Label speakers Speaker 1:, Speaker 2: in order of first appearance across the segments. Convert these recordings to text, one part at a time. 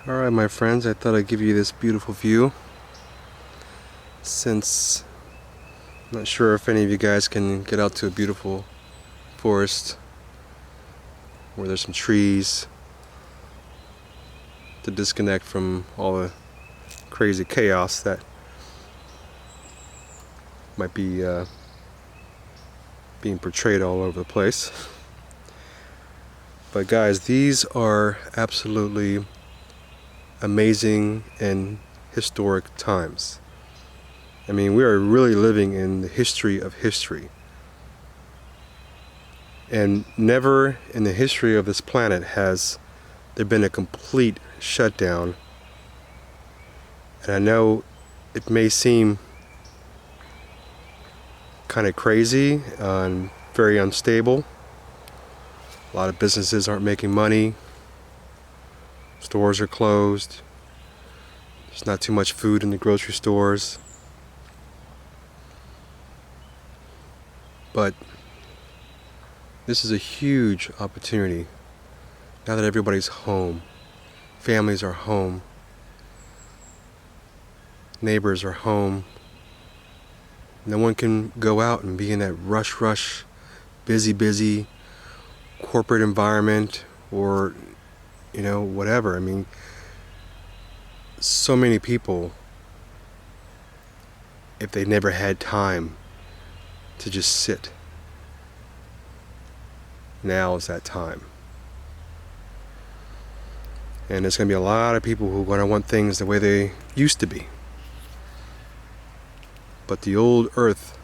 Speaker 1: Alright my friends, I thought I'd give you this beautiful view, since I'm not sure if any of you guys can get out to a beautiful forest where there's some trees to disconnect from all the crazy chaos that might be being portrayed all over the place. But guys, these are absolutely amazing and historic times. I mean, we are really living in the history of history. And never in the history of this planet has there been a complete shutdown. And I know it may seem kind of crazy and very unstable. A lot of businesses aren't making money. Stores are closed. There's not too much food in the grocery stores. But this is a huge opportunity now that everybody's home. Families are home. Neighbors are home. No one can go out and be in that rush, busy corporate environment or whatever. I mean, so many people, if they never had time to just sit, now is that time. And there's going to be a lot of people who are going to want things the way they used to be. But the old earth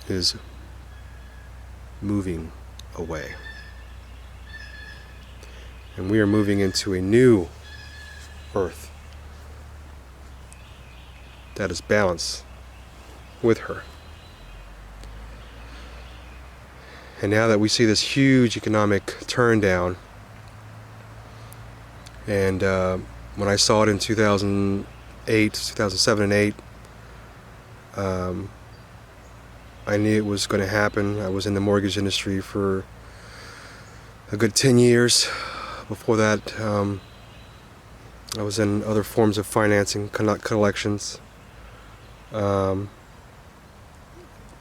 Speaker 1: is moving away. And we are moving into a new earth that is balanced with her. And now that we see this huge economic turn down, and when I saw it in 2007 and 8, I knew it was going to happen. I was in the mortgage industry for a good 10 years. Before that, I was in other forms of financing, collections. Not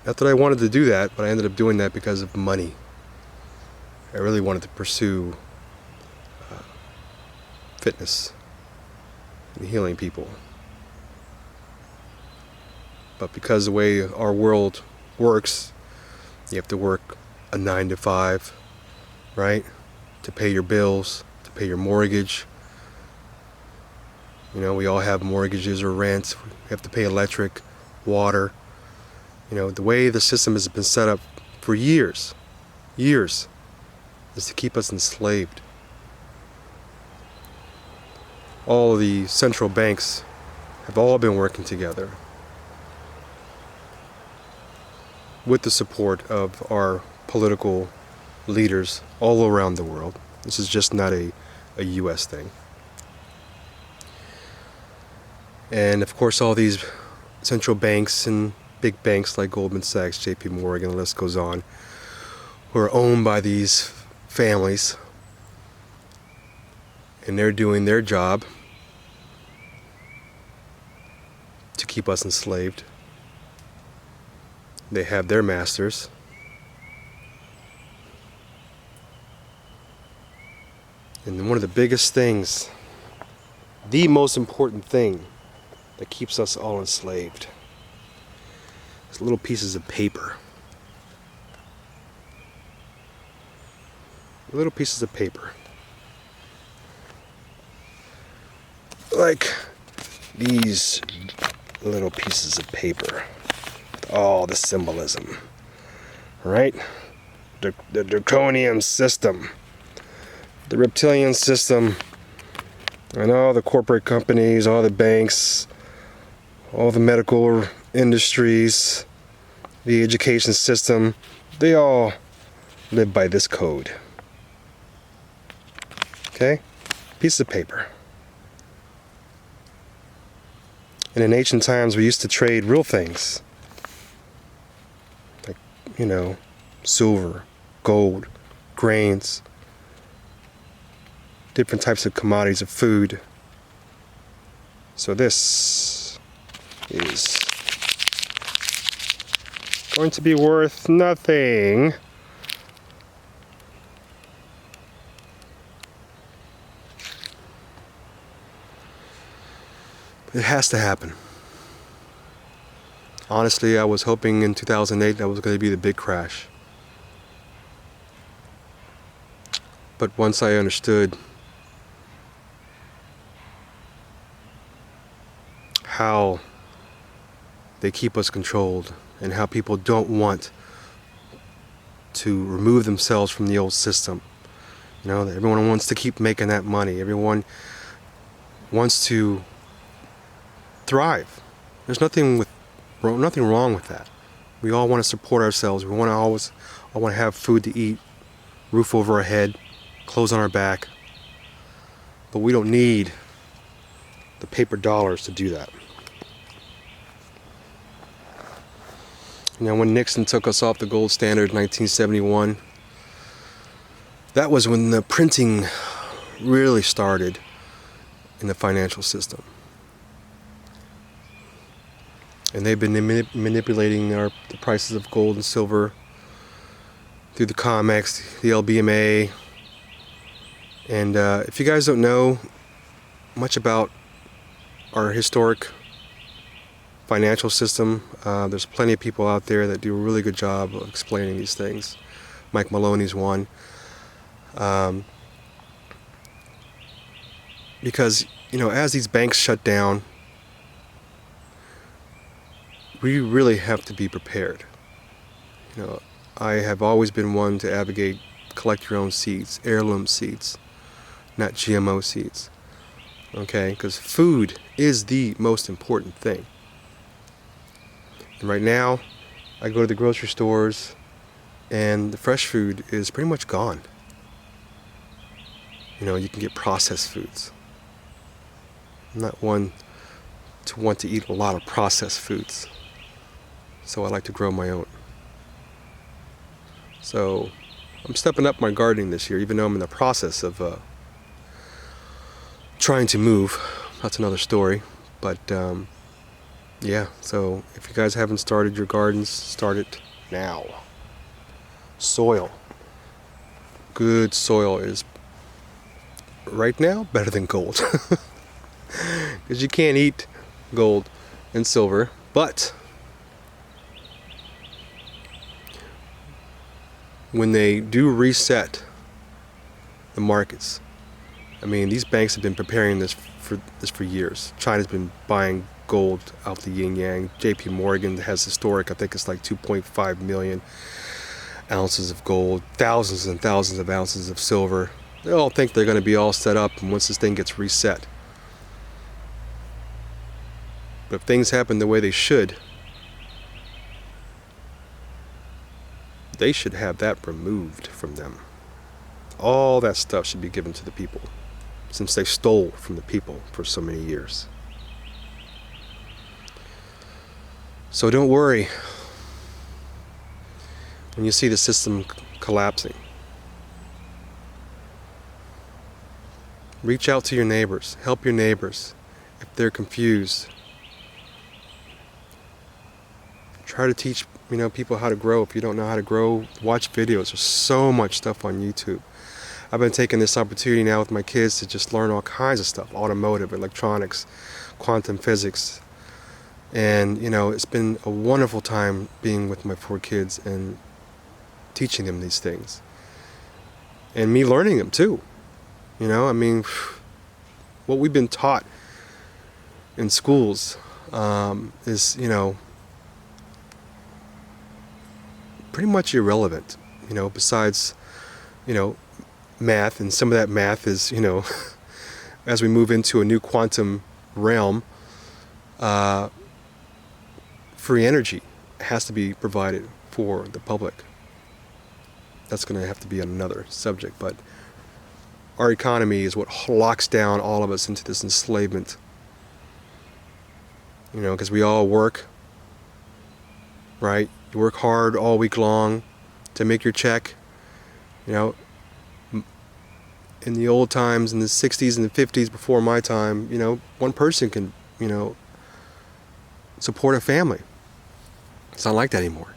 Speaker 1: that I wanted to do that, but I ended up doing that because of money. I really wanted to pursue fitness and healing people. But because the way our world works, you have to work a 9 to 5, right? To pay your bills, to pay your mortgage. We all have mortgages or rents. We have to pay electric, water. The way the system has been set up for years, is to keep us enslaved. All of the central banks have all been working together with the support of our political leaders all around the world. This is just not a US thing. And of course all these central banks and big banks like Goldman Sachs, JP Morgan, the list goes on, who are owned by these families, and they're doing their job to keep us enslaved. They have their masters. And one of the biggest things, the most important thing that keeps us all enslaved, is little pieces of paper. Little pieces of paper. Like these little pieces of paper. All the symbolism. Right? The Draconian System. The reptilian system, and all the corporate companies, all the banks, all the medical industries, the education system, they all live by this code. Okay? Piece of paper. And in ancient times we used to trade real things. Like, silver, gold, grains, different types of commodities of food. So this is going to be worth nothing. It has to happen. Honestly, I was hoping in 2008 that was going to be the big crash. But once I understood how they keep us controlled and how people don't want to remove themselves from the old system, you know, that everyone wants to keep making that money. Everyone wants to thrive. There's nothing wrong with that. We all want to support ourselves. We want to always want to have food to eat, roof over our head, clothes on our back. But we don't need the paper dollars to do that. You know, when Nixon took us off the gold standard in 1971, that was when the printing really started in the financial system. And they've been manipulating the prices of gold and silver through the COMEX, the LBMA. And if you guys don't know much about our historic financial system, there's plenty of people out there that do a really good job of explaining these things. Mike Maloney's one. Because, you know, as these banks shut down, we really have to be prepared. You know, I have always been one to advocate collect your own seeds, heirloom seeds, not GMO seeds. Okay, because food is the most important thing. And right now, I go to the grocery stores and the fresh food is pretty much gone. You know, you can get processed foods. I'm not one to want to eat a lot of processed foods. So I like to grow my own. So I'm stepping up my gardening this year, even though I'm in the process of trying to move. That's another story. But yeah, so if you guys haven't started your gardens, start it now. Soil. Good soil is right now better than gold. Because you can't eat gold and silver, but when they do reset the markets, I mean, these banks have been preparing this for years. China's been buying gold out the yin yang. JP Morgan has historic, I think it's like 2.5 million ounces of gold, thousands and thousands of ounces of silver. They all think they're going to be all set up once this thing gets reset. But if things happen the way they should have that removed from them. All that stuff should be given to the people, since they stole from the people for so many years. So don't worry when you see the system collapsing. Reach out to your neighbors, help your neighbors if they're confused. Try to teach, you know, people how to grow. If you don't know how to grow, watch videos. There's so much stuff on YouTube. I've been taking this opportunity now with my kids to just learn all kinds of stuff, automotive, electronics, quantum physics. And, you know, it's been a wonderful time being with my 4 kids and teaching them these things. And me learning them too. You know, I mean, what we've been taught in schools is, you know, pretty much irrelevant, you know, besides, you know, math. And some of that math is, you know, as we move into a new quantum realm, free energy has to be provided for the public. That's going to have to be another subject, but our economy is what locks down all of us into this enslavement. You know, because we all work, right? You work hard all week long to make your check. You know, in the old times, in the 60s and the 50s, before my time, one person can, support a family. It's not like that anymore,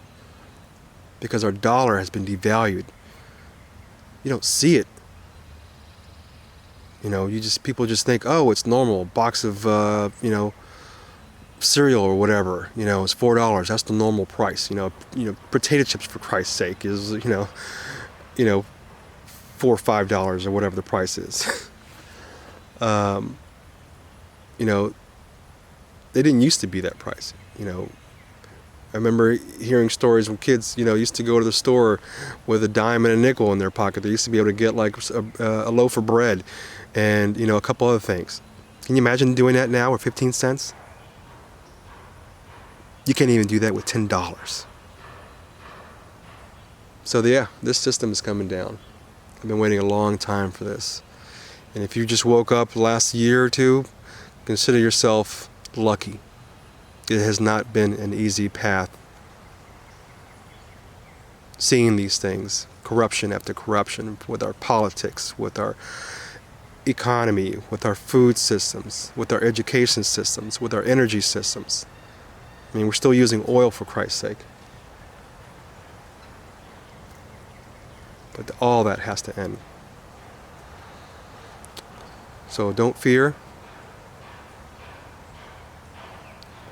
Speaker 1: because our dollar has been devalued. You don't see it. People just think, oh, it's normal. A box of, cereal or whatever, is $4. That's the normal price. Potato chips, for Christ's sake, is, $4 or $5 or whatever the price is. They didn't used to be that price. I remember hearing stories when kids, used to go to the store with a dime and a nickel in their pocket. They used to be able to get like a loaf of bread and, a couple other things. Can you imagine doing that now with 15 cents? You can't even do that with $10. So yeah, this system is coming down. I've been waiting a long time for this. And if you just woke up the last year or two, consider yourself lucky. It has not been an easy path. Seeing these things, corruption after corruption, with our politics, with our economy, with our food systems, with our education systems, with our energy systems. I mean, we're still using oil, for Christ's sake. But all that has to end. So don't fear.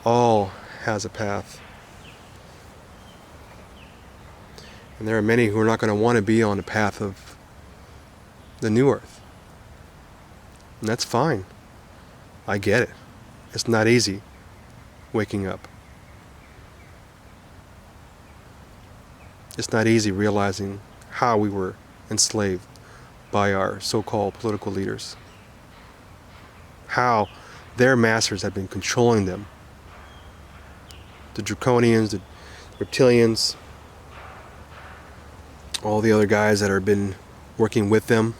Speaker 1: All has a path. And there are many who are not going to want to be on the path of the new earth. And that's fine. I get it. It's not easy waking up. It's not easy realizing how we were enslaved by our so-called political leaders. How their masters have been controlling them. The Draconians, the reptilians, all the other guys that have been working with them.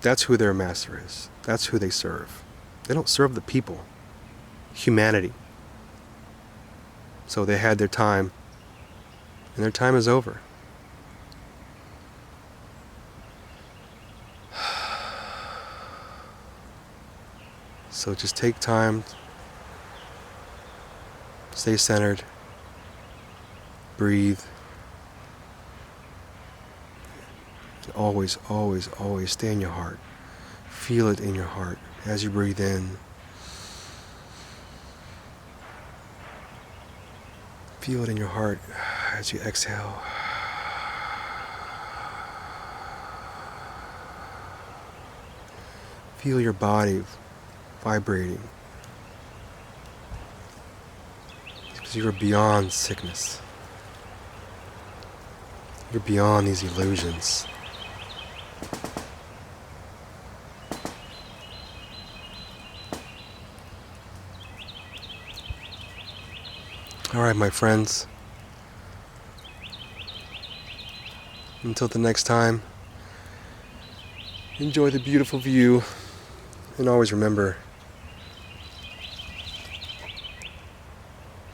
Speaker 1: That's who their master is. That's who they serve. They don't serve the people, humanity. So they had their time, and their time is over. So just take time, stay centered, breathe, and always, always, always stay in your heart. Feel it in your heart as you breathe in. Feel it in your heart as you exhale. Feel your body vibrating. Because you are beyond sickness. You're beyond these illusions. All right, my friends. Until the next time, enjoy the beautiful view, and always remember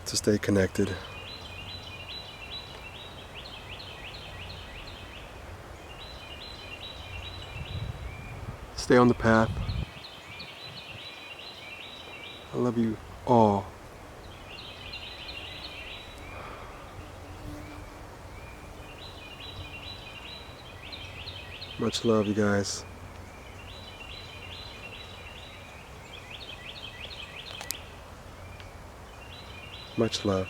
Speaker 1: to stay connected. Stay on the path. I love you all. Much love, you guys. Much love.